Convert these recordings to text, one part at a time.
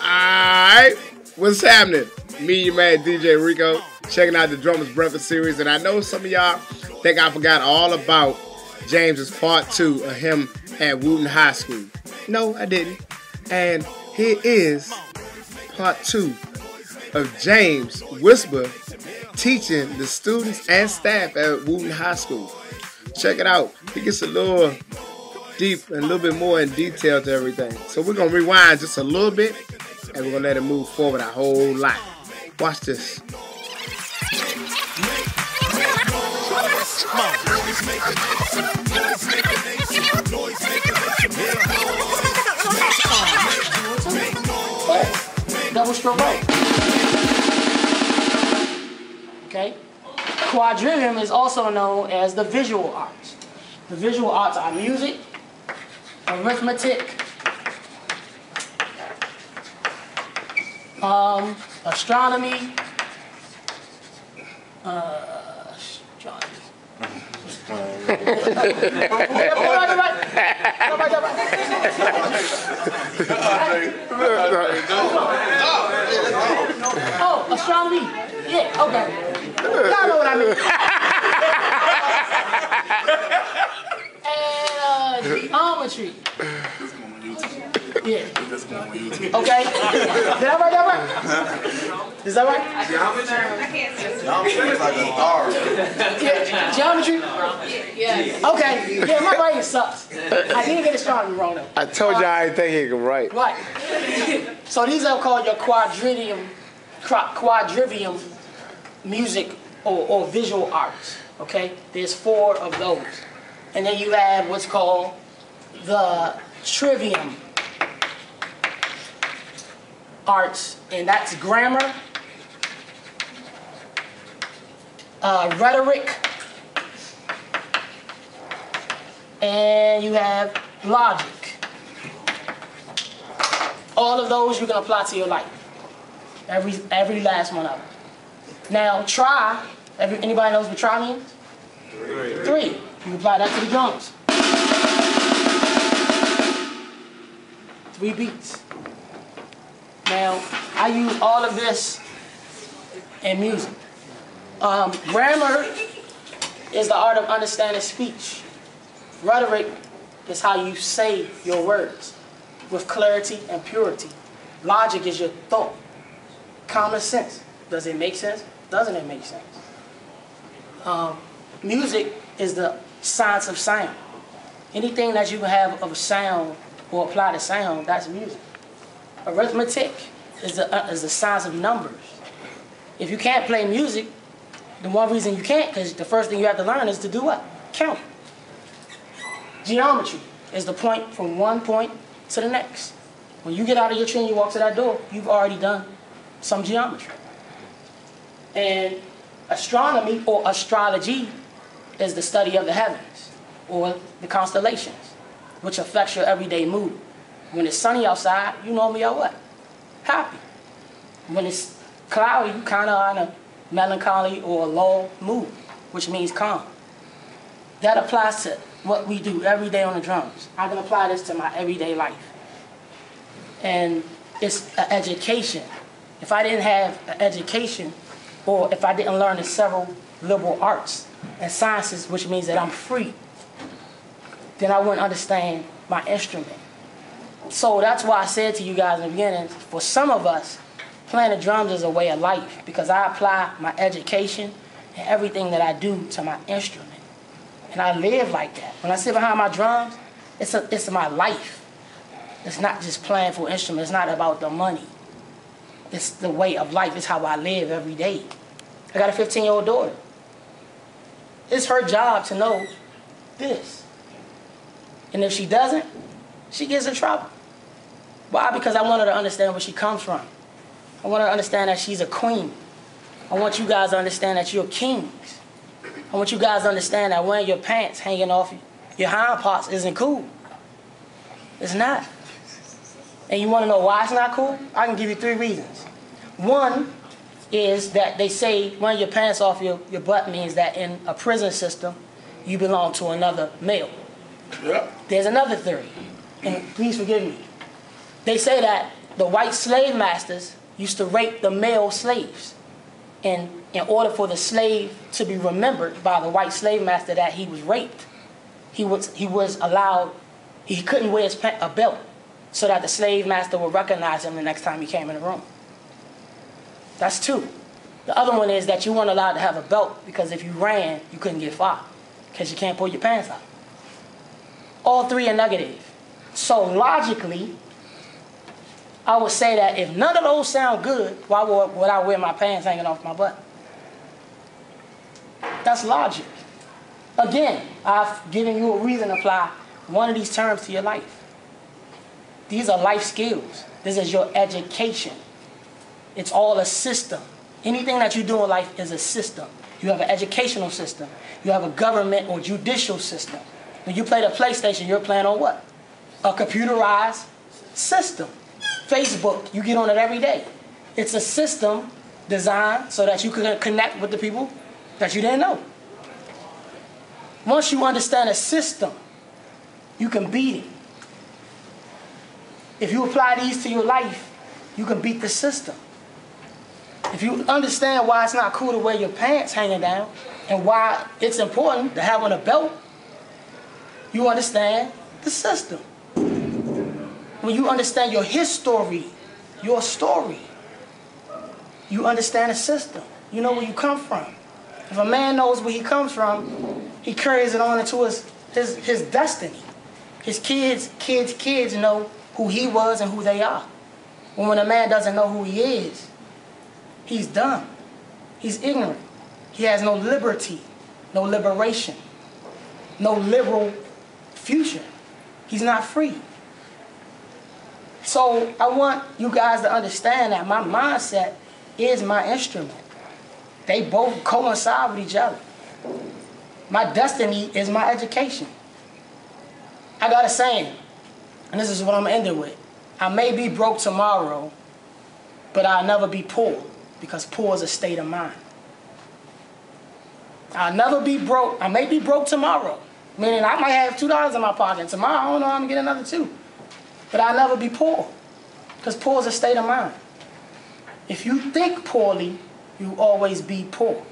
Alright, what's happening? Me, your man DJ Rico, checking out the Drummers Breakfast series, and I know some of y'all think I forgot all about James's part 2 of him at Wooten High School. No, I didn't. And here is part 2 of James Whisper teaching the students and staff at Wooten High School. Check it out. He gets a little deep and a little bit more in detail to everything. So we're going to rewind just a little bit and we're going to let it move forward a whole lot. Watch this. Double stroke right. Okay? Quadrivium is also known as the visual arts. The visual arts are music, arithmetic, astronomy, Oh, astronomy. Yeah, okay. Y'all know what I mean. And geometry. Yeah. Okay. Did I write that right? Is that right? Geometry is like a star. Yeah. Geometry? Yeah. Okay. Yeah, my writing sucks. I didn't get astronomy wrong though. I told y'all I didn't think he could write. Right. So these are called your quadrivium music or visual arts. Okay? There's 4 of those. And then you have what's called the trivium arts, and that's grammar, rhetoric, and you have logic. All of those you can apply to your life. Every last one of them. Now, try. Anybody knows what try means? 3. You can apply that to the drums. 3 beats. Now, I use all of this in music. Grammar is the art of understanding speech. Rhetoric is how you say your words with clarity and purity. Logic is your thought. Common sense. Does it make sense? Doesn't it make sense? Music is the science of sound. Anything that you can have of a sound or apply to sound, that's music. Arithmetic is the science of numbers. If you can't play music, the one reason you can't, because the first thing you have to learn is to do what? Count. Geometry is the point from one point to the next. When you get out of your tree and you walk to that door, you've already done some geometry. And astronomy or astrology is the study of the heavens or the constellations, which affects your everyday mood. When it's sunny outside, you normally are what? Happy. When it's cloudy, you kind of are in a melancholy or a low mood, which means calm. That applies to what we do every day on the drums. I can apply this to my everyday life. And it's an education. If I didn't have an education, or if I didn't learn the several liberal arts and sciences, which means that I'm free, then I wouldn't understand my instrument. So that's why I said to you guys in the beginning, for some of us, playing the drums is a way of life because I apply my education and everything that I do to my instrument. And I live like that. When I sit behind my drums, it's my life. It's not just playing for an instrument. It's not about the money. It's the way of life. It's how I live every day. I got a 15-year-old daughter. It's her job to know this. And if she doesn't, she gets in trouble. Why? Because I want her to understand where she comes from. I want her to understand that she's a queen. I want you guys to understand that you're kings. I want you guys to understand that wearing your pants hanging off your hind parts isn't cool. It's not. And you want to know why it's not cool? I can give you 3 reasons. One is that they say wearing your pants off your butt means that in a prison system, you belong to another male. Yep. There's another theory, and please forgive me. They say that the white slave masters used to rape the male slaves. And in order for the slave to be remembered by the white slave master that he was raped, he couldn't wear a belt so that the slave master would recognize him the next time he came in the room. That's two. The other one is that you weren't allowed to have a belt because if you ran, you couldn't get fired because you can't pull your pants out. All three are negative. So logically, I would say that if none of those sound good, why would I wear my pants hanging off my butt? That's logic. Again, I've given you a reason to apply one of these terms to your life. These are life skills. This is your education. It's all a system. Anything that you do in life is a system. You have an educational system. You have a government or judicial system. When you play the PlayStation, you're playing on what? A computerized system. Facebook, you get on it every day. It's a system designed so that you can connect with the people that you didn't know. Once you understand a system, you can beat it. If you apply these to your life, you can beat the system. If you understand why it's not cool to wear your pants hanging down and why it's important to have on a belt, you understand the system. When you understand your history, your story, you understand the system. You know where you come from. If a man knows where he comes from, he carries it on into his destiny. His kids know who he was and who they are. But when a man doesn't know who he is, he's dumb. He's ignorant. He has no liberty, no liberation, no liberal future. He's not free. So I want you guys to understand that my mindset is my instrument. They both coincide with each other. My destiny is my education. I got a saying, and this is what I'm going to end it with. I may be broke tomorrow, but I'll never be poor, because poor is a state of mind. I'll never be broke. I may be broke tomorrow, meaning I might have $2 in my pocket, and tomorrow I don't know I'm going to get another $2. But I'll never be poor, because poor is a state of mind. If you think poorly, you always be poor.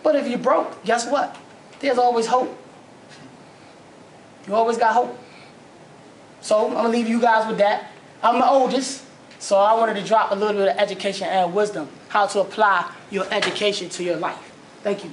But if you're broke, guess what? There's always hope. You always got hope. So I'm going to leave you guys with that. I'm the oldest, so I wanted to drop a little bit of education and wisdom, how to apply your education to your life. Thank you.